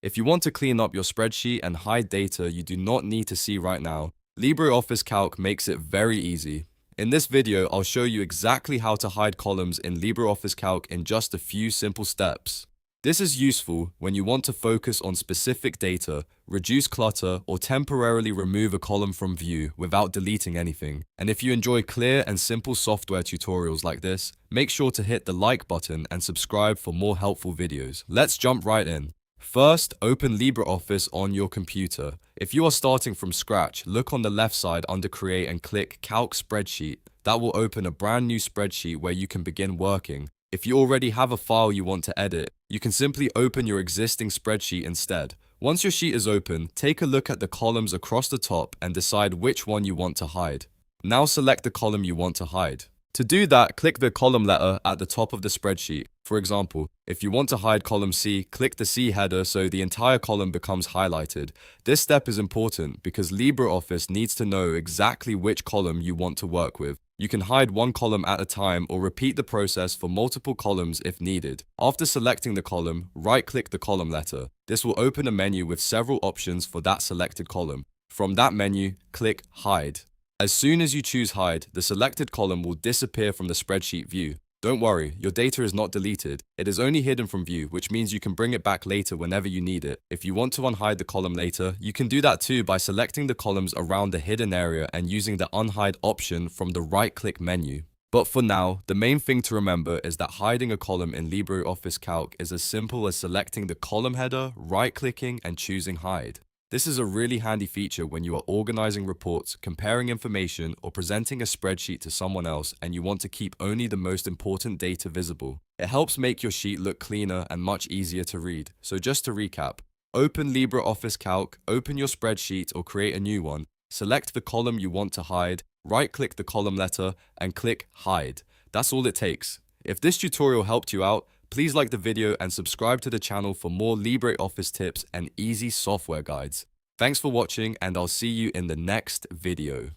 If you want to clean up your spreadsheet and hide data you do not need to see right now, LibreOffice Calc makes it very easy. In this video, I'll show you exactly how to hide columns in LibreOffice Calc in just a few simple steps. This is useful when you want to focus on specific data, reduce clutter, or temporarily remove a column from view without deleting anything. And if you enjoy clear and simple software tutorials like this, make sure to hit the like button and subscribe for more helpful videos. Let's jump right in. First, open LibreOffice on your computer. If you are starting from scratch, look on the left side under Create and click Calc Spreadsheet. That will open a brand new spreadsheet where you can begin working. If you already have a file you want to edit, you can simply open your existing spreadsheet instead. Once your sheet is open, take a look at the columns across the top and decide which one you want to hide. Now select the column you want to hide. To do that, click the column letter at the top of the spreadsheet. For example, if you want to hide column C, click the C header so the entire column becomes highlighted. This step is important because LibreOffice needs to know exactly which column you want to work with. You can hide one column at a time or repeat the process for multiple columns if needed. After selecting the column, right-click the column letter. This will open a menu with several options for that selected column. From that menu, click Hide. As soon as you choose Hide, the selected column will disappear from the spreadsheet view. Don't worry, your data is not deleted. It is only hidden from view, which means you can bring it back later whenever you need it. If you want to unhide the column later, you can do that too by selecting the columns around the hidden area and using the unhide option from the right-click menu. But for now, the main thing to remember is that hiding a column in LibreOffice Calc is as simple as selecting the column header, right-clicking, and choosing Hide. This is a really handy feature when you are organizing reports, comparing information, or presenting a spreadsheet to someone else and you want to keep only the most important data visible. It helps make your sheet look cleaner and much easier to read. So just to recap, open LibreOffice Calc, open your spreadsheet or create a new one, select the column you want to hide, right-click the column letter, and click Hide. That's all it takes. If this tutorial helped you out, please like the video and subscribe to the channel for more LibreOffice tips and easy software guides. Thanks for watching and I'll see you in the next video.